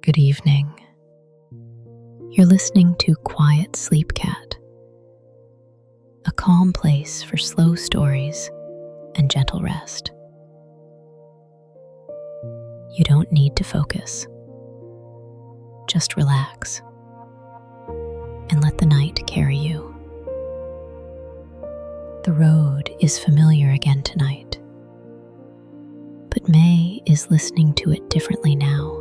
Good evening. You're listening to Quiet Sleep Cat, a calm place for slow stories and gentle rest. You don't need to focus. Just relax and let the night carry you. The road is familiar again tonight, but May is listening to it differently now.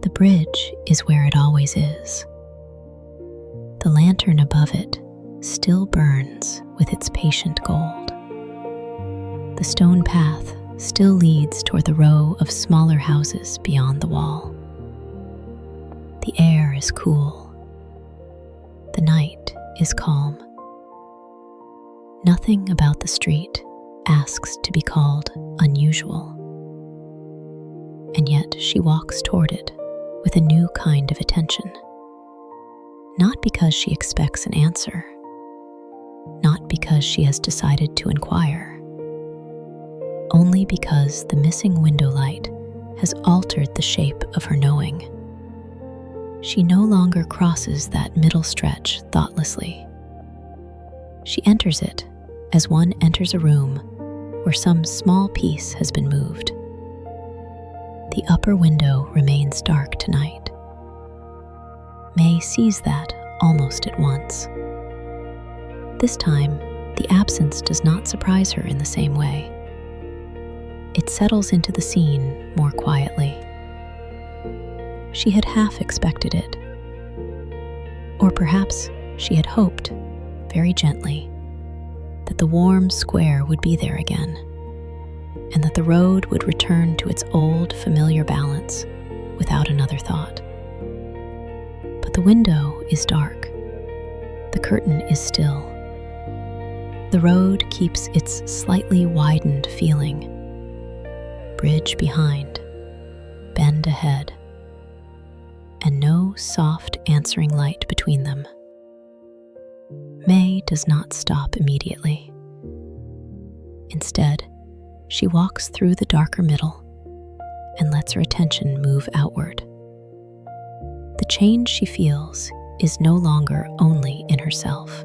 The bridge is where it always is. The lantern above it still burns with its patient gold. The stone path still leads toward the row of smaller houses beyond the wall. The air is cool. The night is calm. Nothing about the street asks to be called unusual. And yet she walks toward it with a new kind of attention. Not because she expects an answer, not because she has decided to inquire, only because the missing window light has altered the shape of her knowing. She no longer crosses that middle stretch thoughtlessly. She enters it as one enters a room where some small piece has been moved. The upper window remains dark tonight. May sees that almost at once. This time, the absence does not surprise her in the same way. It settles into the scene more quietly. She had half expected it. Or perhaps she had hoped, very gently, that the warm square would be there again, and that the road would return to its old familiar balance without another thought. But the window is dark. The curtain is still. The road keeps its slightly widened feeling. Bridge behind, bend ahead, and no soft answering light between them. May does not stop immediately. Instead, she walks through the darker middle and lets her attention move outward. The change she feels is no longer only in herself.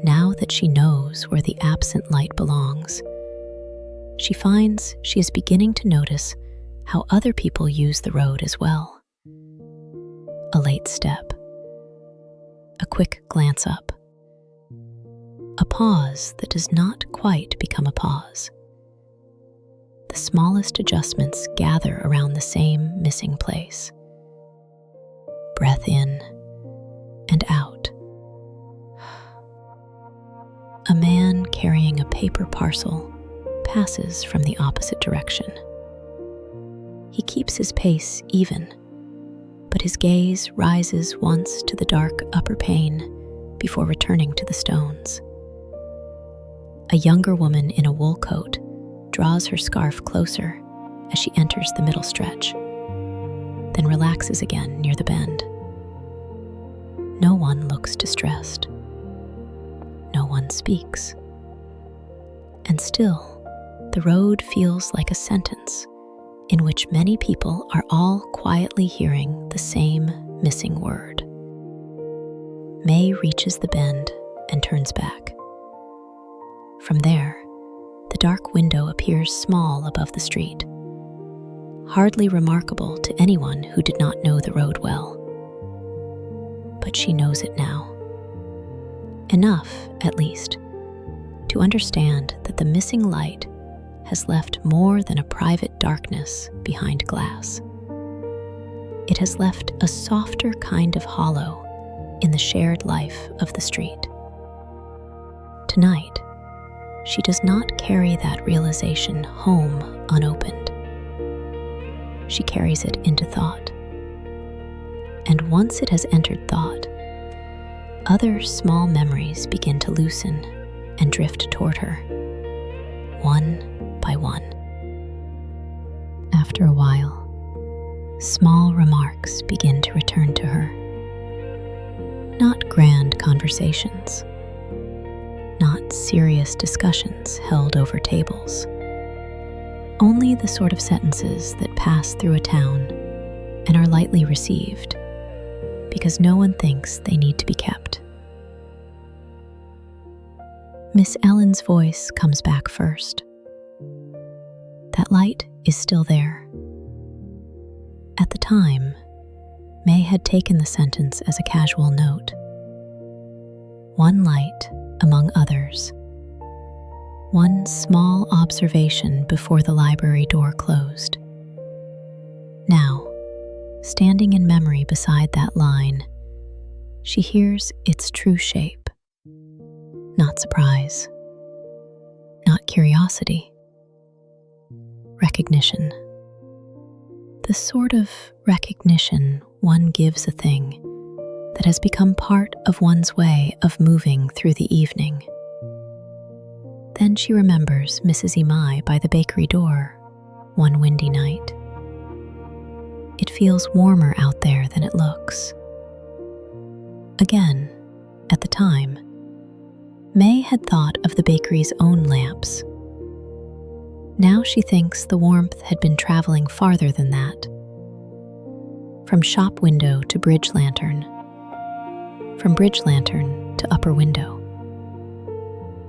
Now that she knows where the absent light belongs, she finds she is beginning to notice how other people use the road as well. A late step, a quick glance up, a pause that does not quite become a pause. The smallest adjustments gather around the same missing place. Breath in and out. A man carrying a paper parcel passes from the opposite direction. He keeps his pace even, but his gaze rises once to the dark upper pane before returning to the stones. A younger woman in a wool coat draws her scarf closer as she enters the middle stretch, then relaxes again near the bend. No one looks distressed. No one speaks. And still, the road feels like a sentence in which many people are all quietly hearing the same missing word. May reaches the bend and turns back. From there, the dark window appears small above the street, hardly remarkable to anyone who did not know the road well. But she knows it now. Enough, at least, to understand that the missing light has left more than a private darkness behind glass. It has left a softer kind of hollow in the shared life of the street. Tonight, she does not carry that realization home unopened. She carries it into thought. And once it has entered thought, other small memories begin to loosen and drift toward her, one by one. After a while, small remarks begin to return to her. Not grand conversations, not serious discussions held over tables, only the sort of sentences that pass through a town and are lightly received because no one thinks they need to be kept. Miss Ellen's voice comes back first. That light is still there. At the time, May had taken the sentence as a casual note. One light among others. One small observation before the library door closed. Now, standing in memory beside that line, she hears its true shape. Not surprise. Not curiosity. Recognition. The sort of recognition one gives a thing that has become part of one's way of moving through the evening. Then she remembers Mrs. Imai by the bakery door one windy night. It feels warmer out there than it looks. Again, at the time, May had thought of the bakery's own lamps. Now she thinks the warmth had been traveling farther than that. From shop window to bridge lantern. From bridge lantern to upper window.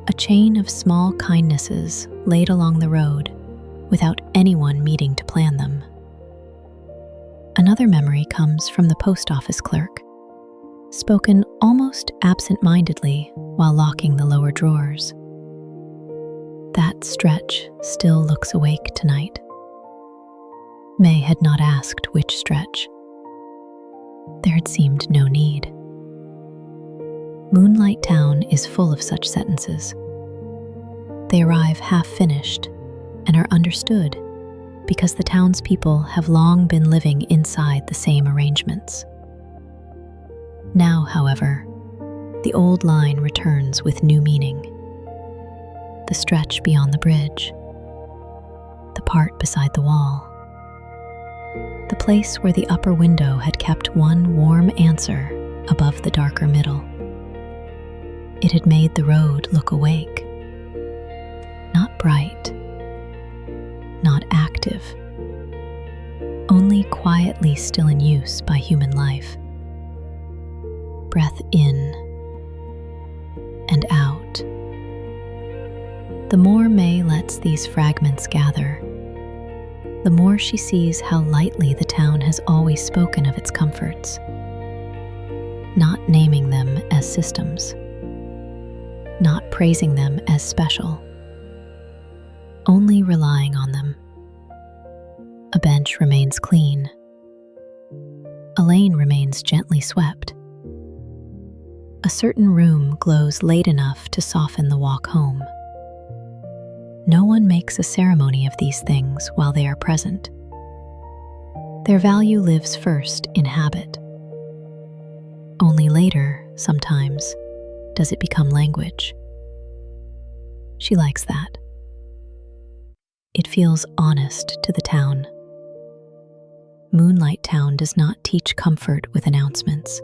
A chain of small kindnesses laid along the road without anyone meeting to plan them. Another memory comes from the post office clerk, spoken almost absent-mindedly while locking the lower drawers. That stretch still looks awake tonight. May had not asked which stretch. There had seemed no need. Moonlight Town is full of such sentences. They arrive half-finished and are understood because the townspeople have long been living inside the same arrangements. Now, however, the old line returns with new meaning. The stretch beyond the bridge, the part beside the wall, the place where the upper window had kept one warm answer above the darker middle. It had made the road look awake, not bright, not active, only quietly still in use by human life. Breath in and out. The more May lets these fragments gather, the more she sees how lightly the town has always spoken of its comforts, not naming them as systems, not praising them as special, only relying on them. A bench remains clean. A lane remains gently swept. A certain room glows late enough to soften the walk home. No one makes a ceremony of these things while they are present. Their value lives first in habit. Only later, sometimes, does it become language. She likes that. It feels honest to the town. Moonlight Town does not teach comfort with announcements.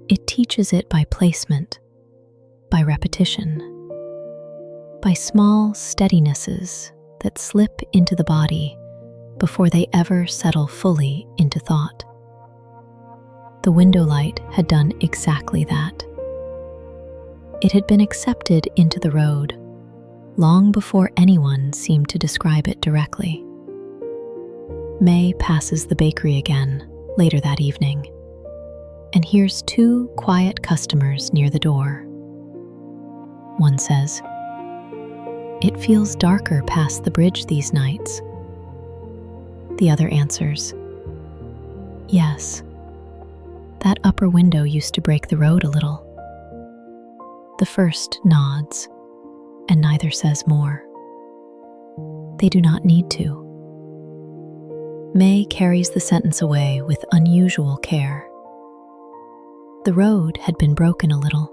It teaches it by placement, by repetition, by small steadinesses that slip into the body before they ever settle fully into thought. The window light had done exactly that. It had been accepted into the road long before anyone seemed to describe it directly. May passes the bakery again later that evening and hears two quiet customers near the door. One says, "It feels darker past the bridge these nights." The other answers, "Yes, that upper window used to break the road a little." The first nods, and neither says more. They do not need to. May carries the sentence away with unusual care. The road had been broken a little,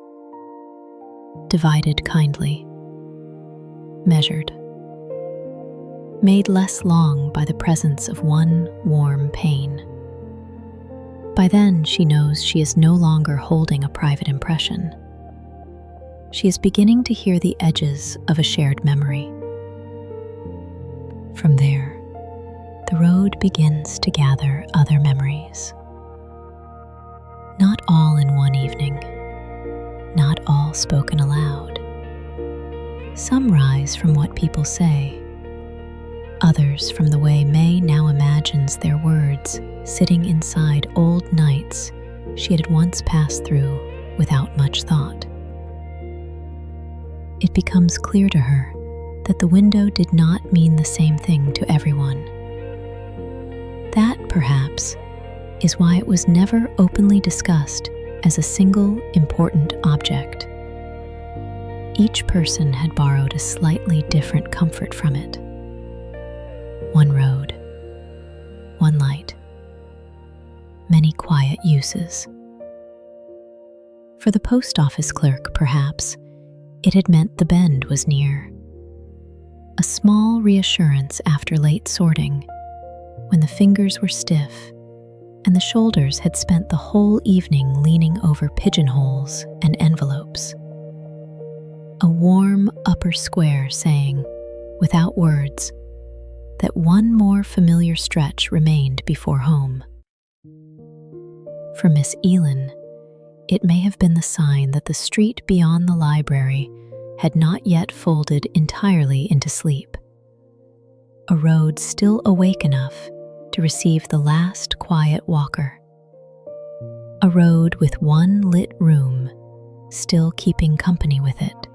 divided kindly, measured, made less long by the presence of one warm pain. By then, she knows she is no longer holding a private impression. She is beginning to hear the edges of a shared memory. From there, the road begins to gather other memories. Not all in one evening, not all spoken aloud. Some rise from what people say, others from the way May now imagines their words sitting inside old nights she had once passed through without much thought. It becomes clear to her that the window did not mean the same thing to everyone. That, perhaps, is why it was never openly discussed as a single important object. Each person had borrowed a slightly different comfort from it. One road, one light, many quiet uses. For the post office clerk, perhaps, it had meant the bend was near. A small reassurance after late sorting, when the fingers were stiff and the shoulders had spent the whole evening leaning over pigeonholes and envelopes. A warm upper square saying, without words, that one more familiar stretch remained before home. For Miss Elin, it may have been the sign that the street beyond the library had not yet folded entirely into sleep. A road still awake enough to receive the last quiet walker. A road with one lit room still keeping company with it.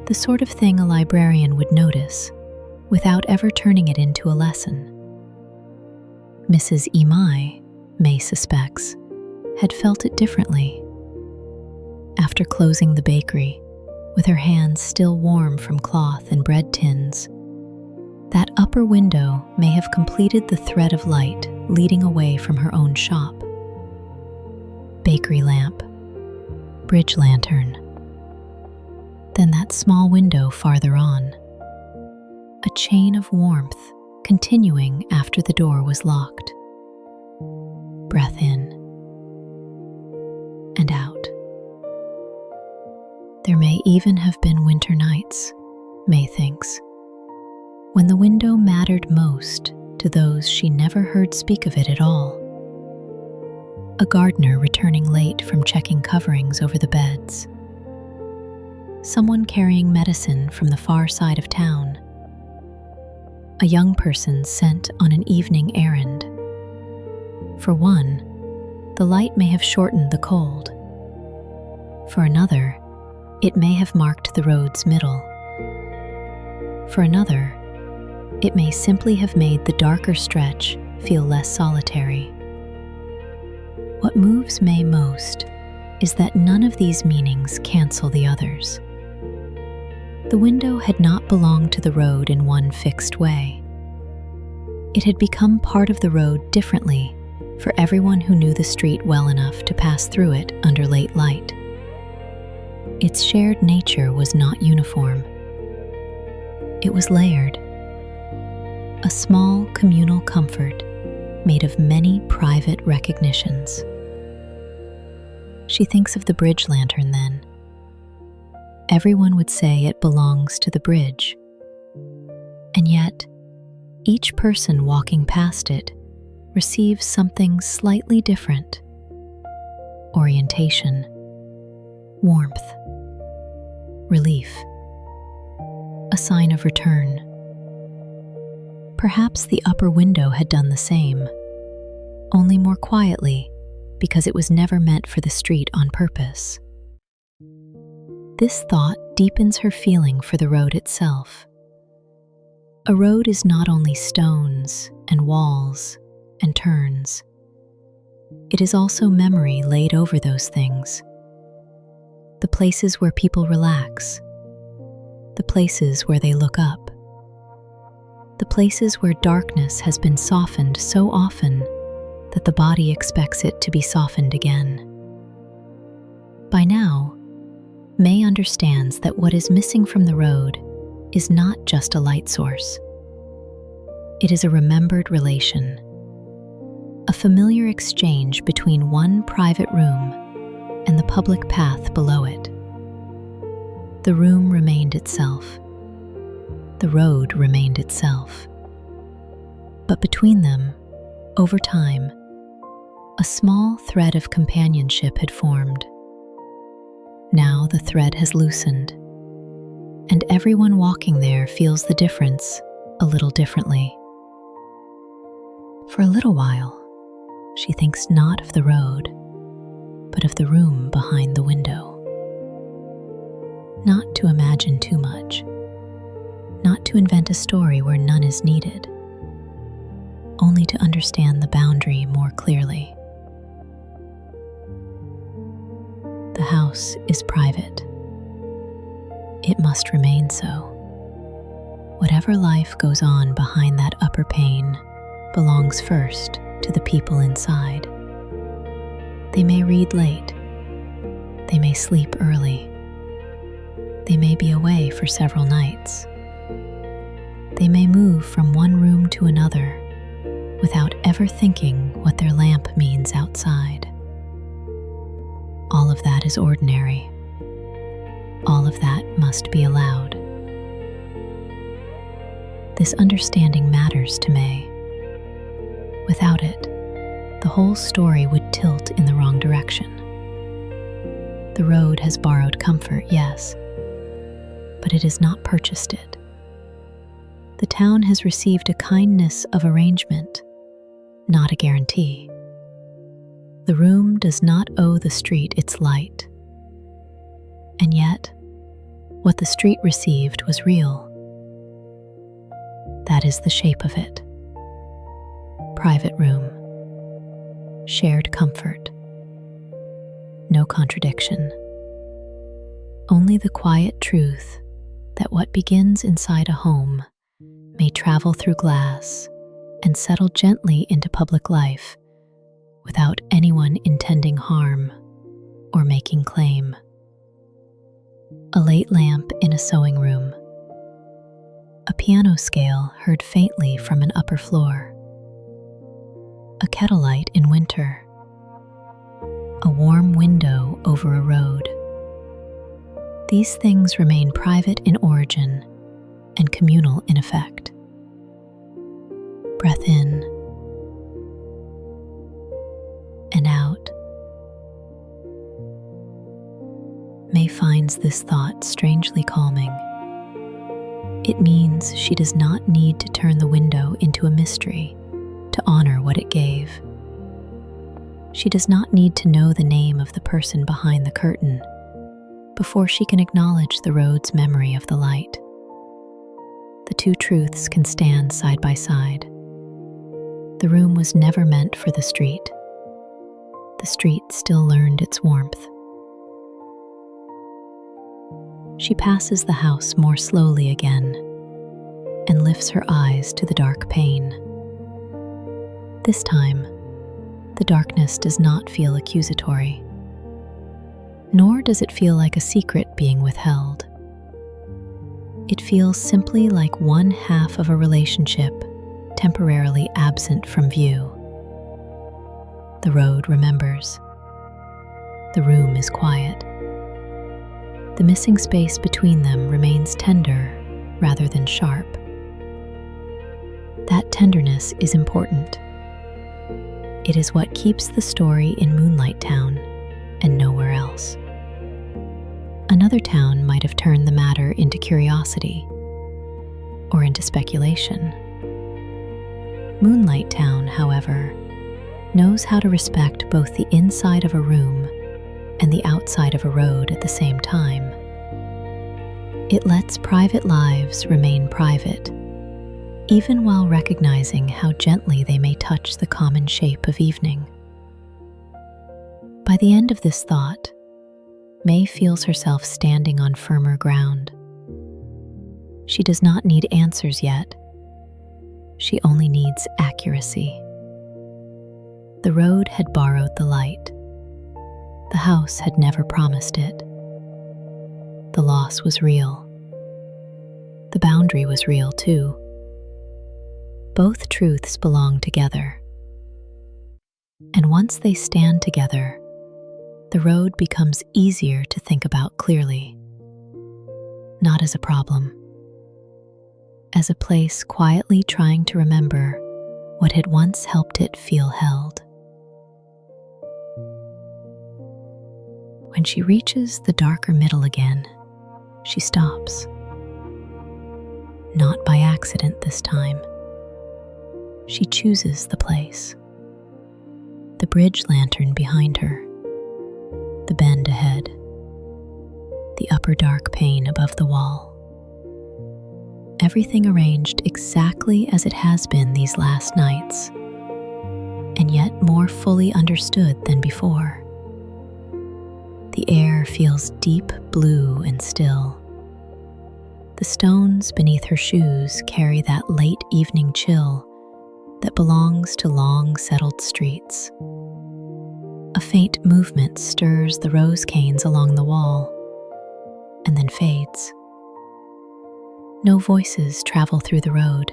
The sort of thing a librarian would notice without ever turning it into a lesson. Mrs. Imai, May suspects, had felt it differently. After closing the bakery, with her hands still warm from cloth and bread tins, that upper window may have completed the thread of light leading away from her own shop. Bakery lamp, bridge lantern, then that small window farther on. A chain of warmth continuing after the door was locked. Breath in and out. There may even have been winter nights, May thinks, when the window mattered most to those she never heard speak of it at all. A gardener returning late from checking coverings over the beds. Someone carrying medicine from the far side of town. A young person sent on an evening errand. For one, the light may have shortened the cold. For another, it may have marked the road's middle. For another, it may simply have made the darker stretch feel less solitary. What moves May most is that none of these meanings cancel the others. The window had not belonged to the road in one fixed way. It had become part of the road differently for everyone who knew the street well enough to pass through it under late light. Its shared nature was not uniform. It was layered. A small communal comfort made of many private recognitions. She thinks of the bridge lantern then. Everyone would say it belongs to the bridge. And yet, each person walking past it receives something slightly different. Orientation, warmth, relief, a sign of return. Perhaps the upper window had done the same, only more quietly, because it was never meant for the street on purpose. This thought deepens her feeling for the road itself. A road is not only stones and walls and turns. It is also memory laid over those things. The places where people relax, the places where they look up, the places where darkness has been softened so often that the body expects it to be softened again. By now, May understands that what is missing from the road is not just a light source. It is a remembered relation, a familiar exchange between one private room and the public path below it. The room remained itself, the road remained itself. But between them, over time, a small thread of companionship had formed. Now the thread has loosened, and everyone walking there feels the difference a little differently. For a little while, she thinks not of the road, but of the room behind the window. Not to imagine too much, not to invent a story where none is needed, only to understand the boundary more clearly. The house is private. It must remain so. Whatever life goes on behind that upper pane belongs first to the people inside. They may read late. They may sleep early. They may be away for several nights. They may move from one room to another without ever thinking what their lamp means outside. All of that is ordinary. All of that must be allowed. This understanding matters to May. Without it, the whole story would tilt in the wrong direction. The road has borrowed comfort, yes, but it has not purchased it. The town has received a kindness of arrangement, not a guarantee. The room does not owe the street its light. And yet, what the street received was real. That is the shape of it. Private room. Shared comfort. No contradiction. Only the quiet truth that what begins inside a home may travel through glass and settle gently into public life without anyone intending harm or making claim. A late lamp in a sewing room. A piano scale heard faintly from an upper floor. A kettle light in winter. A warm window over a road. These things remain private in origin and communal in effect. Breath in and out. May finds this thought strangely calming. It means she does not need to turn the window into a mystery to honor what it gave. She does not need to know the name of the person behind the curtain before she can acknowledge the road's memory of the light. The two truths can stand side by side. The room was never meant for the street. The street still learned its warmth. She passes the house more slowly again and lifts her eyes to the dark pane. This time, the darkness does not feel accusatory, nor does it feel like a secret being withheld. It feels simply like one half of a relationship temporarily absent from view. The road remembers. The room is quiet. The missing space between them remains tender rather than sharp. That tenderness is important. It is what keeps the story in Moonlight Town and nowhere else. Another town might have turned the matter into curiosity or into speculation. Moonlight Town, however, knows how to respect both the inside of a room and the outside of a road at the same time. It lets private lives remain private, even while recognizing how gently they may touch the common shape of evening. By the end of this thought, May feels herself standing on firmer ground. She does not need answers yet. She only needs accuracy. The road had borrowed the light. The house had never promised it. The loss was real. The boundary was real too. Both truths belong together. And once they stand together, the road becomes easier to think about clearly. Not as a problem, as a place quietly trying to remember what had once helped it feel held. When she reaches the darker middle again, she stops. Not by accident this time. She chooses the place. The bridge lantern behind her, the bend ahead, the upper dark pane above the wall. Everything arranged exactly as it has been these last nights, and yet more fully understood than before. The air feels deep blue and still. The stones beneath her shoes carry that late evening chill that belongs to long settled streets. A faint movement stirs the rose canes along the wall, and then fades. No voices travel through the road.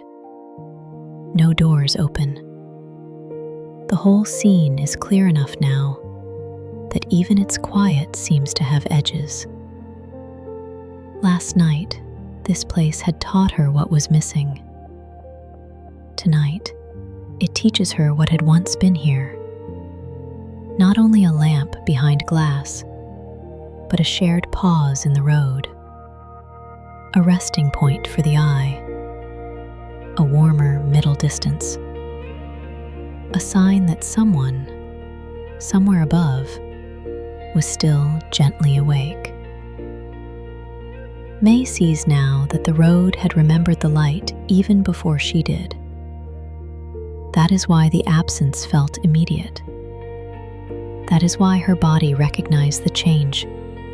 No doors open. The whole scene is clear enough now that even its quiet seems to have edges. Last night, this place had taught her what was missing. Tonight, it teaches her what had once been here. Not only a lamp behind glass, but a shared pause in the road. A resting point for the eye. A warmer middle distance. A sign that someone, somewhere above, was still gently awake. May sees now that the road had remembered the light even before she did. That is why the absence felt immediate. That is why her body recognized the change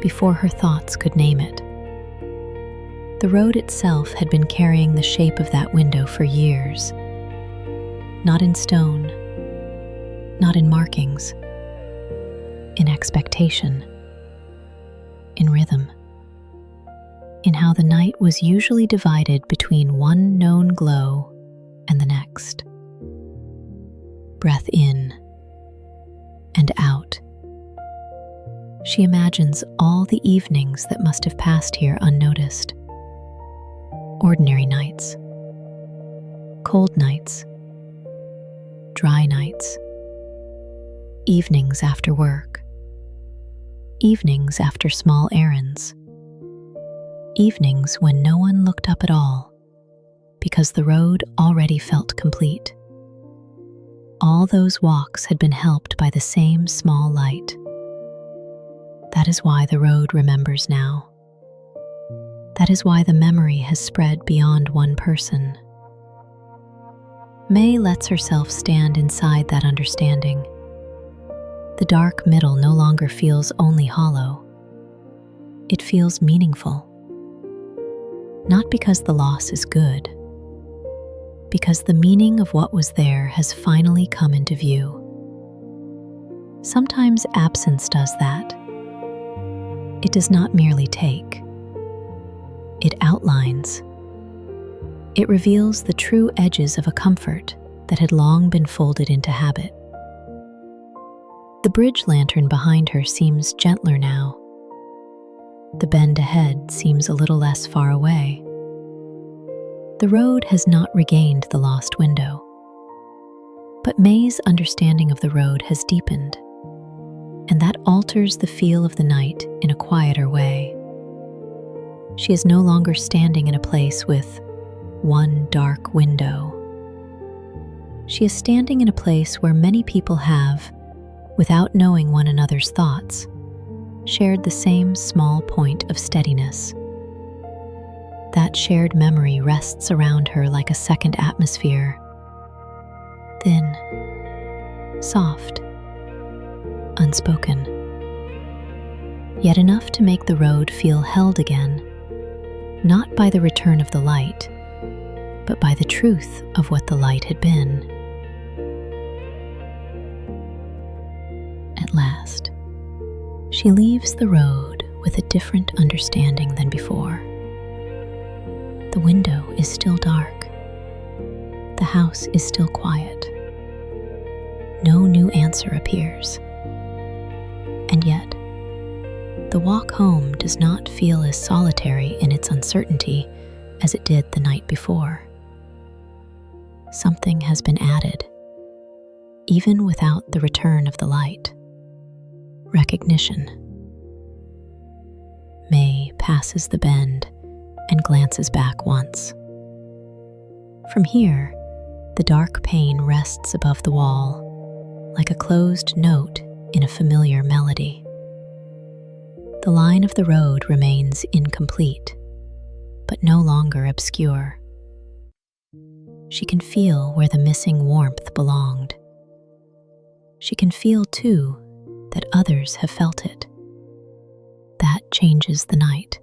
before her thoughts could name it. The road itself had been carrying the shape of that window for years. Not in stone, not in markings, in expectation, in rhythm, in how the night was usually divided between one known glow and the next. Breath in and out. She imagines all the evenings that must have passed here unnoticed. Ordinary nights, cold nights, dry nights, evenings after work, evenings after small errands, evenings when no one looked up at all because the road already felt complete. All those walks had been helped by the same small light. That is why the road remembers now. That is why the memory has spread beyond one person. May lets herself stand inside that understanding. The dark middle no longer feels only hollow. It feels meaningful. Not because the loss is good, because the meaning of what was there has finally come into view. Sometimes absence does that. It does not merely take. It outlines. It reveals the true edges of a comfort that had long been folded into habit. The bridge lantern behind her seems gentler now. The bend ahead seems a little less far away. The road has not regained the lost window, but May's understanding of the road has deepened, and that alters the feel of the night in a quieter way. She is no longer standing in a place with one dark window. She is standing in a place where many people have, without knowing one another's thoughts, shared the same small point of steadiness. That shared memory rests around her like a second atmosphere. Thin, soft, unspoken, yet enough to make the road feel held again, not by the return of the light, but by the truth of what the light had been. At last, she leaves the road with a different understanding than before. The window is still dark. The house is still quiet. No new answer appears. And yet, the walk home does not feel as solitary in its uncertainty as it did the night before. Something has been added, even without the return of the light. Recognition. May passes the bend and glances back once. From here, the dark pane rests above the wall, like a closed note in a familiar melody. The line of the road remains incomplete, but no longer obscure. She can feel where the missing warmth belonged. She can feel, too, that others have felt it. That changes the night.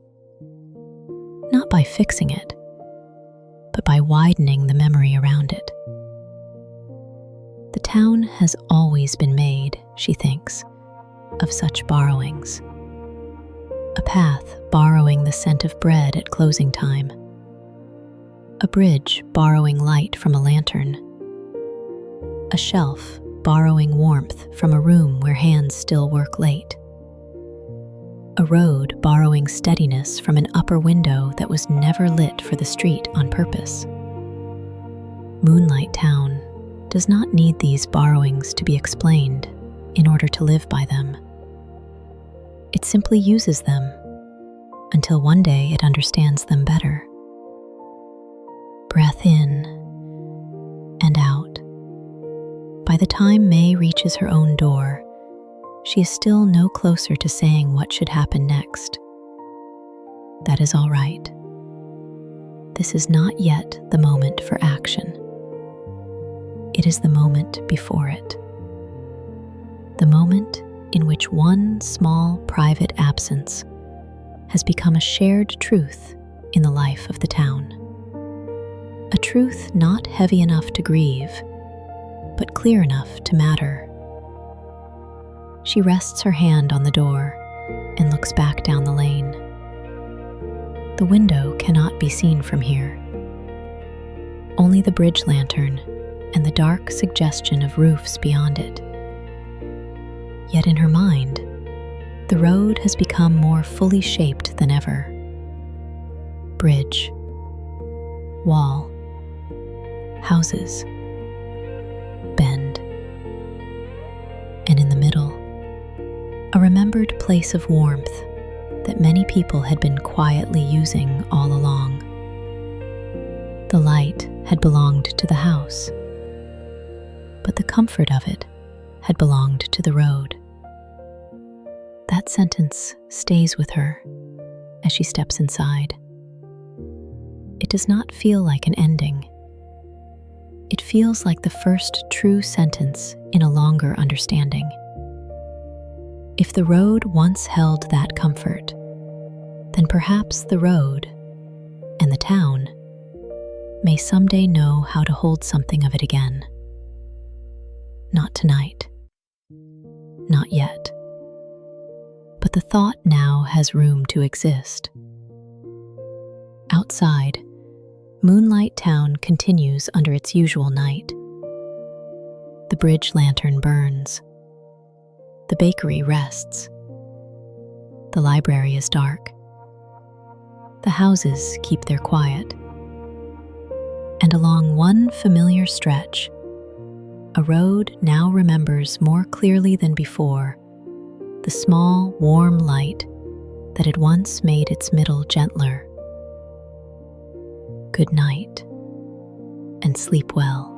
Not by fixing it, but by widening the memory around it. The town has always been made, she thinks, of such borrowings. A path borrowing the scent of bread at closing time. A bridge borrowing light from a lantern. A shelf borrowing warmth from a room where hands still work late. A road borrowing steadiness from an upper window that was never lit for the street on purpose. Moonlight Town does not need these borrowings to be explained in order to live by them. It simply uses them until one day it understands them better. Breath in and out. By the time May reaches her own door, she is still no closer to saying what should happen next. That is all right. This is not yet the moment for action. It is the moment before it. The moment in which one small private absence has become a shared truth in the life of the town. A truth not heavy enough to grieve, but clear enough to matter. She rests her hand on the door and looks back down the lane. The window cannot be seen from here. Only the bridge lantern and the dark suggestion of roofs beyond it. Yet in her mind, the road has become more fully shaped than ever. Bridge, wall, houses, bend, and in the middle, a remembered place of warmth that many people had been quietly using all along. The light had belonged to the house, but the comfort of it had belonged to the road. That sentence stays with her as she steps inside. It does not feel like an ending. It feels like the first true sentence in a longer understanding. If the road once held that comfort, then perhaps the road and the town may someday know how to hold something of it again. Not tonight. Not yet. But the thought now has room to exist. Outside, Moonlight Town continues under its usual night. The bridge lantern burns. The bakery rests. The library is dark. The houses keep their quiet. And along one familiar stretch, a road now remembers more clearly than before the small, warm light that had once made its middle gentler. Good night, and sleep well.